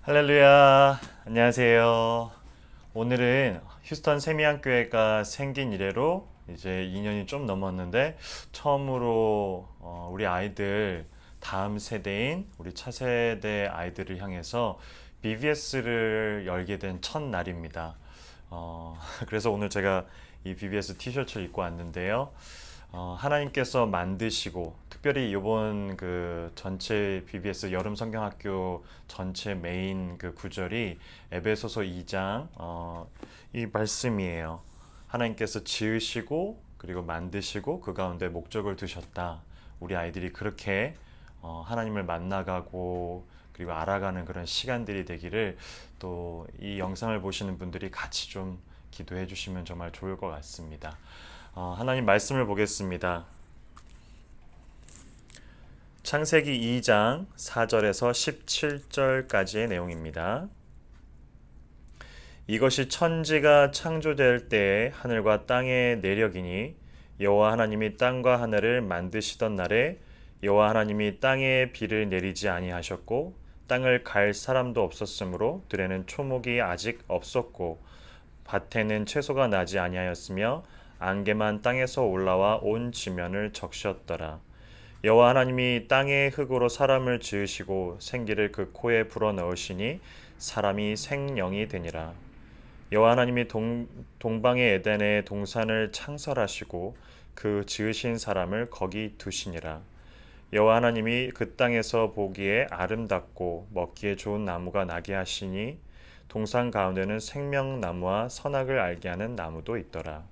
할렐루야. 안녕하세요. 오늘은 휴스턴 세미안 교회가 생긴 이래로 이제 2년이 좀 넘었는데 처음으로 우리 아이들 다음 세대인 우리 차세대 아이들을 향해서 BBS를 열게 된 첫날입니다. 그래서 오늘 제가 이 BBS 티셔츠를 입고 왔는데요. 하나님께서 만드시고 특별히 이번 그 전체 BBS 여름 성경학교 전체 메인 그 구절이 에베소서 2장 이 말씀이에요. 하나님께서 지으시고 그리고 만드시고 그 가운데 목적을 두셨다. 우리 아이들이 그렇게 하나님을 만나가고 그리고 알아가는 그런 시간들이 되기를 또 이 영상을 보시는 분들이 같이 좀 기도해 주시면 정말 좋을 것 같습니다. 하나님 말씀을 보겠습니다. 창세기 2장 4절에서 17절까지의 내용입니다. 이것이 천지가 창조될 때에 하늘과 땅의 내력이니 여호와 하나님이 땅과 하늘을 만드시던 날에 여호와 하나님이 땅에 비를 내리지 아니하셨고 땅을 갈 사람도 없었으므로 들에는 초목이 아직 없었고 밭에는 채소가 나지 아니하였으며 안개만 땅에서 올라와 온 지면을 적셨더라. 여호와 하나님이 땅의 흙으로 사람을 지으시고 생기를 그 코에 불어넣으시니 사람이 생령이 되니라. 여호와 하나님이 동방의 에덴에 동산을 창설하시고 그 지으신 사람을 거기 두시니라. 여호와 하나님이 그 땅에서 보기에 아름답고 먹기에 좋은 나무가 나게 하시니 동산 가운데는 생명나무와 선악을 알게 하는 나무도 있더라.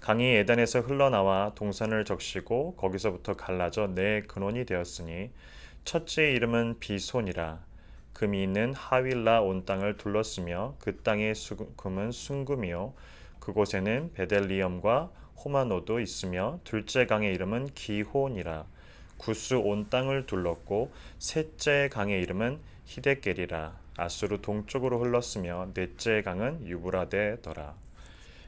강이 에덴에서 흘러나와 동산을 적시고 거기서부터 갈라져 네 근원이 되었으니 첫째 이름은 비손이라. 금이 있는 하윌라 온 땅을 둘렀으며 그 땅의 금은 순금이요 그곳에는 베델리엄과 호마노도 있으며 둘째 강의 이름은 기혼이라. 구스 온 땅을 둘렀고 셋째 강의 이름은 히데겔이라. 아수르 동쪽으로 흘렀으며 넷째 강은 유브라데더라.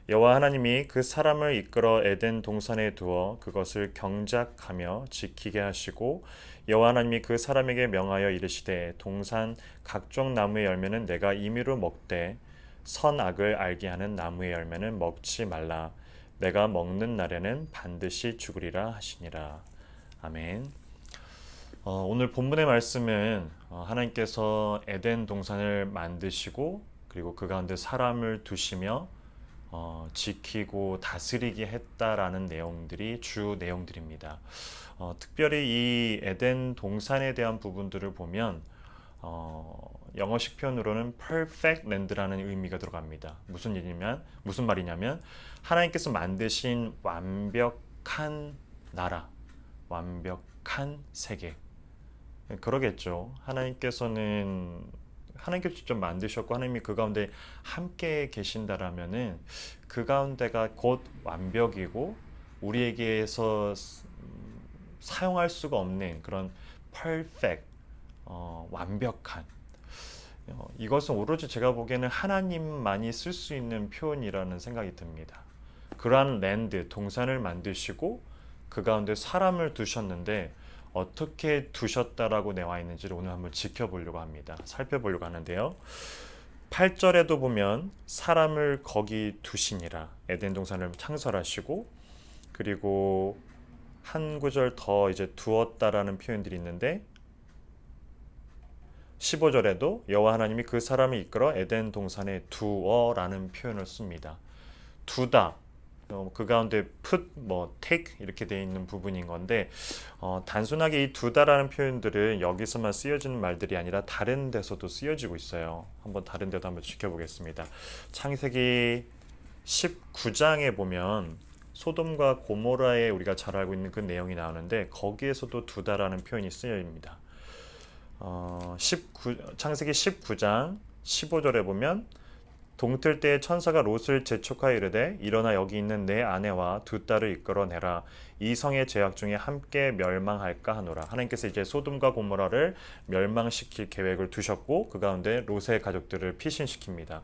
여호와 하나님이 그 사람을 이끌어 에덴 동산에 두어 그것을 경작하며 지키게 하시고 여호와 하나님이 그 사람에게 명하여 이르시되 동산 각종 나무의 열매는 내가 임의로 먹되 선악을 알게 하는 나무의 열매는 먹지 말라. 내가 먹는 날에는 반드시 죽으리라 하시니라. 아멘. 오늘 본문의 말씀은 하나님께서 에덴 동산을 만드시고 그리고 그 가운데 사람을 두시며 지키고 다스리게 했다라는 내용들이 주 내용들입니다. 특별히 이 에덴 동산에 대한 부분들을 보면 영어식 표현으로는 perfect land라는 의미가 들어갑니다. 무슨 말이냐면 하나님께서 만드신 완벽한 나라, 완벽한 세계. 그러겠죠. 하나님께서 직접 만드셨고 하나님이 그 가운데 함께 계신다라면은 그 가운데가 곧 완벽이고 우리에게서 사용할 수가 없는 그런 perfect, 완벽한 이것은 오로지 제가 보기에는 하나님만이 쓸 수 있는 표현이라는 생각이 듭니다. 그러한 랜드, 동산을 만드시고 그 가운데 사람을 두셨는데 어떻게 두셨다라고 나와 있는지를 오늘 한번 지켜보려고 합니다. 살펴보려고 하는데요. 8절에도 보면 사람을 거기 두시니라. 에덴 동산을 창설하시고 그리고 한 구절 더 이제 두었다라는 표현들이 있는데 15절에도 여호와 하나님이 그 사람을 이끌어 에덴 동산에 두어라는 표현을 씁니다. 두다. 그 가운데 put, take 이렇게 되어 있는 부분인 건데 단순하게 이 두다라는 표현들은 여기서만 쓰여지는 말들이 아니라 다른 데서도 쓰여지고 있어요. 다른 데도 한번 지켜보겠습니다. 창세기 19장에 보면 소돔과 고모라에 우리가 잘 알고 있는 그 내용이 나오는데 거기에서도 두다라는 표현이 쓰여집니다. 창세기 19장 15절에 보면 동틀 때에 천사가 롯을 재촉하여 이르되 일어나 여기 있는 내 아내와 두 딸을 이끌어내라. 이 성의 죄악 중에 함께 멸망할까 하노라. 하나님께서 이제 소돔과 고모라를 멸망시킬 계획을 두셨고 그 가운데 롯의 가족들을 피신시킵니다.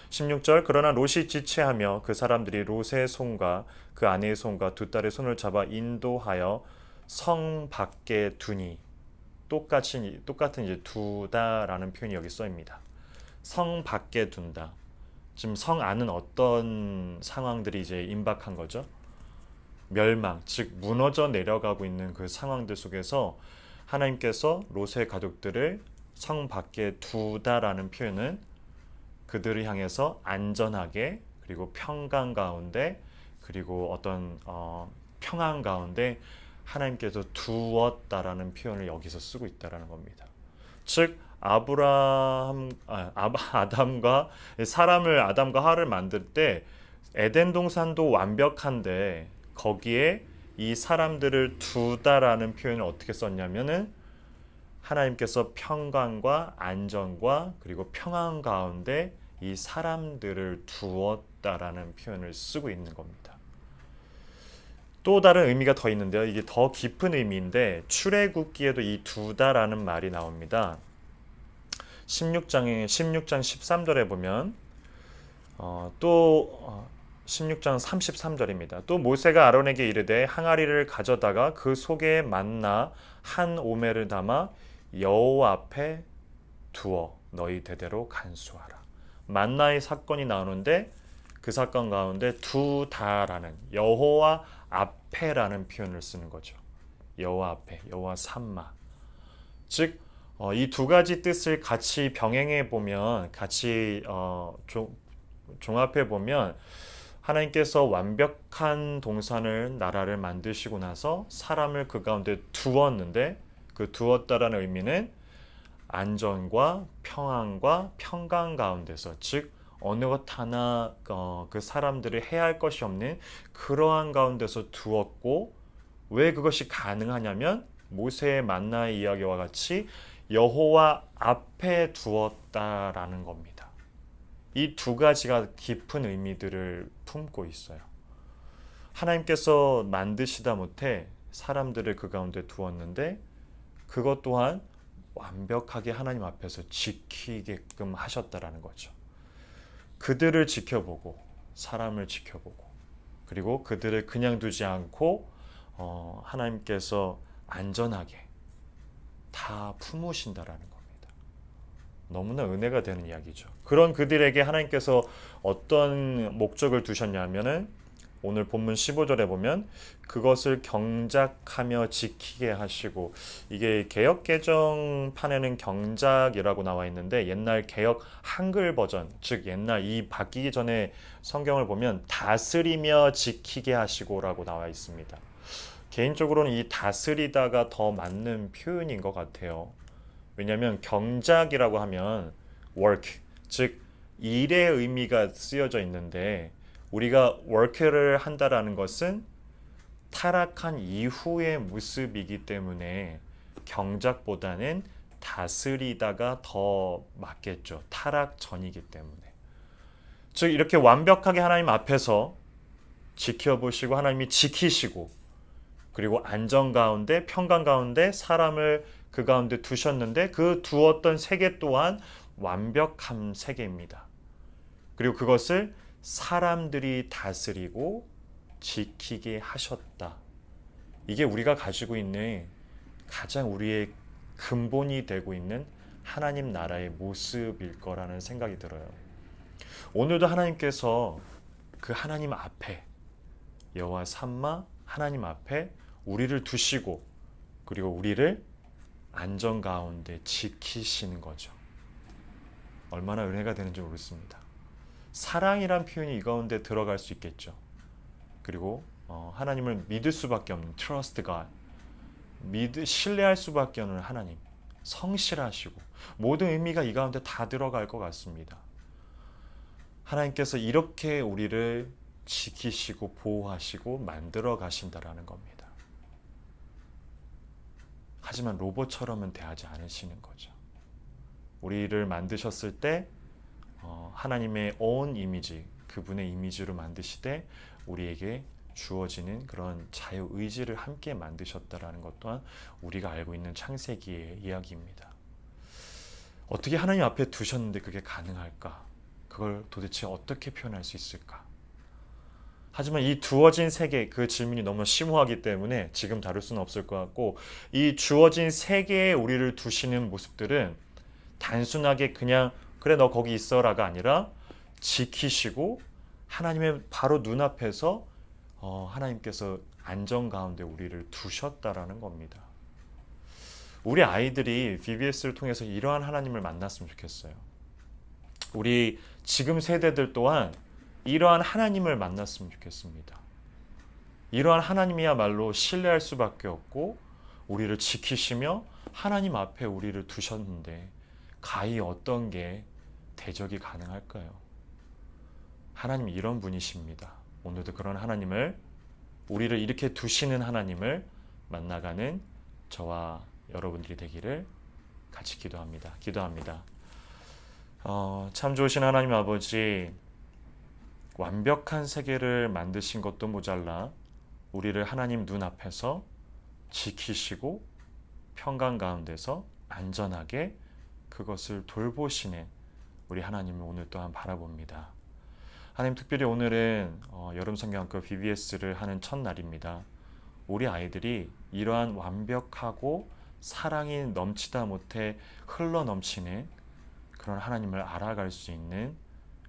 16절 그러나 롯이 지체하며 그 사람들이 롯의 손과 그 아내의 손과 두 딸의 손을 잡아 인도하여 성 밖에 두니 똑같은 이제 두다라는 표현이 여기 써입니다. 성 밖에 둔다. 지금 성 안은 어떤 상황들이 이제 임박한 거죠? 멸망, 즉 무너져 내려가고 있는 그 상황들 속에서 하나님께서 롯의 가족들을 성 밖에 두다라는 표현은 그들을 향해서 안전하게 그리고 평강 가운데 그리고 어떤 평안 가운데 하나님께서 두었다라는 표현을 여기서 쓰고 있다라는 겁니다. 즉 아담과 아담과 하와를 만들 때 에덴 동산도 완벽한데 거기에 이 사람들을 두다라는 표현을 어떻게 썼냐면은 하나님께서 평강과 안정과 그리고 평안 가운데 이 사람들을 두었다라는 표현을 쓰고 있는 겁니다. 또 다른 의미가 더 있는데요. 이게 더 깊은 의미인데 출애굽기에도 이 두다라는 말이 나옵니다. 16장 13절에 보면 16장 33절입니다. 또 모세가 아론에게 이르되 항아리를 가져다가 그 속에 만나 한 오멜을 담아 여호와 앞에 두어 너희 대대로 간수하라. 만나의 사건이 나오는데 그 사건 가운데 두다라는 여호와 앞에라는 표현을 쓰는 거죠. 여호와 앞에, 여호와 삼마. 즉 이 두 가지 뜻을 같이 병행해 보면 같이 종합해 보면 하나님께서 완벽한 동산을 나라를 만드시고 나서 사람을 그 가운데 두었는데 그 두었다라는 의미는 안전과 평안과 평강 가운데서 즉 어느 것 하나 그 사람들이 해야 할 것이 없는 그러한 가운데서 두었고 왜 그것이 가능하냐면 모세의 만나의 이야기와 같이 여호와 앞에 두었다라는 겁니다. 이 두 가지가 깊은 의미들을 품고 있어요. 하나님께서 만드시다 못해 사람들을 그 가운데 두었는데 그것 또한 완벽하게 하나님 앞에서 지키게끔 하셨다라는 거죠. 그들을 지켜보고 사람을 지켜보고 그리고 그들을 그냥 두지 않고 하나님께서 안전하게 다 품으신다라는 겁니다. 너무나 은혜가 되는 이야기죠. 그런 그들에게 하나님께서 어떤 목적을 두셨냐면은 오늘 본문 15절에 보면 그것을 경작하며 지키게 하시고 이게 개역 개정판에는 경작이라고 나와 있는데 옛날 개역 한글 버전 즉 옛날 이 바뀌기 전에 성경을 보면 다스리며 지키게 하시고라고 나와 있습니다. 개인적으로는 이 다스리다가 더 맞는 표현인 것 같아요. 왜냐하면 경작이라고 하면 work 즉 일의 의미가 쓰여져 있는데 우리가 work를 한다라는 것은 타락한 이후의 모습이기 때문에 경작보다는 다스리다가 더 맞겠죠. 타락 전이기 때문에. 즉 이렇게 완벽하게 하나님 앞에서 지켜보시고 하나님이 지키시고 그리고 안전 가운데 평강 가운데 사람을 그 가운데 두셨는데 그 두었던 세계 또한 완벽한 세계입니다. 그리고 그것을 사람들이 다스리고 지키게 하셨다. 이게 우리가 가지고 있는 가장 우리의 근본이 되고 있는 하나님 나라의 모습일 거라는 생각이 들어요. 오늘도 하나님께서 그 하나님 앞에 여호와 삼마 하나님 앞에 우리를 두시고 그리고 우리를 안전 가운데 지키시는 거죠. 얼마나 은혜가 되는지 모르겠습니다. 사랑이란 표현이 이 가운데 들어갈 수 있겠죠. 그리고 하나님을 믿을 수밖에 없는 trust God, 신뢰할 수밖에 없는 하나님, 성실하시고 모든 의미가 이 가운데 다 들어갈 것 같습니다. 하나님께서 이렇게 우리를 지키시고 보호하시고 만들어 가신다라는 겁니다. 하지만 로봇처럼은 대하지 않으시는 거죠. 우리를 만드셨을 때 하나님의 own 이미지, 그분의 이미지로 만드시되 우리에게 주어지는 그런 자유의지를 함께 만드셨다라는 것 또한 우리가 알고 있는 창세기의 이야기입니다. 어떻게 하나님 앞에 두셨는데 그게 가능할까? 그걸 도대체 어떻게 표현할 수 있을까? 하지만 이 주어진 세계, 그 질문이 너무 심오하기 때문에 지금 다룰 수는 없을 것 같고, 이 주어진 세계에 우리를 두시는 모습들은 단순하게 그냥 그래 너 거기 있어라가 아니라 지키시고 하나님의 바로 눈앞에서 하나님께서 안전 가운데 우리를 두셨다라는 겁니다. 우리 아이들이 VBS를 통해서 이러한 하나님을 만났으면 좋겠어요. 우리 지금 세대들 또한 이러한 하나님을 만났으면 좋겠습니다. 이러한 하나님이야말로 신뢰할 수밖에 없고 우리를 지키시며 하나님 앞에 우리를 두셨는데 가히 어떤 게 대적이 가능할까요? 하나님이 이런 분이십니다. 오늘도 그런 하나님을, 우리를 이렇게 두시는 하나님을 만나가는 저와 여러분들이 되기를 같이 기도합니다. 참 좋으신 하나님 아버지, 완벽한 세계를 만드신 것도 모자라 우리를 하나님 눈앞에서 지키시고 평강 가운데서 안전하게 그것을 돌보시는 우리 하나님을 오늘 또한 바라봅니다. 하나님, 특별히 오늘은 여름 성경학교 VBS를 하는 첫날입니다. 우리 아이들이 이러한 완벽하고 사랑이 넘치다 못해 흘러 넘치는 그런 하나님을 알아갈 수 있는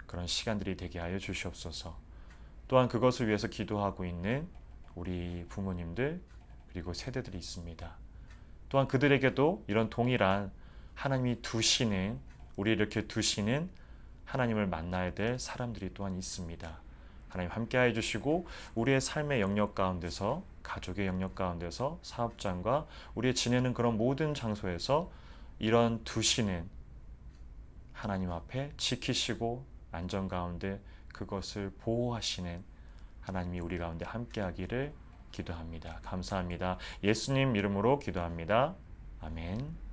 그런 시간들이 되게 하여 주시옵소서. 또한 그것을 위해서 기도하고 있는 우리 부모님들 그리고 세대들이 있습니다. 또한 그들에게도 이런 동일한 하나님이 두시는, 우리 이렇게 두시는 하나님을 만나야 될 사람들이 또한 있습니다. 하나님 함께해 주시고 우리의 삶의 영역 가운데서, 가족의 영역 가운데서, 사업장과 우리의 지내는 그런 모든 장소에서 이런 두시는 하나님 앞에 지키시고 안전 가운데 그것을 보호하시는 하나님이 우리 가운데 함께하기를 기도합니다. 감사합니다. 예수님 이름으로 기도합니다. 아멘.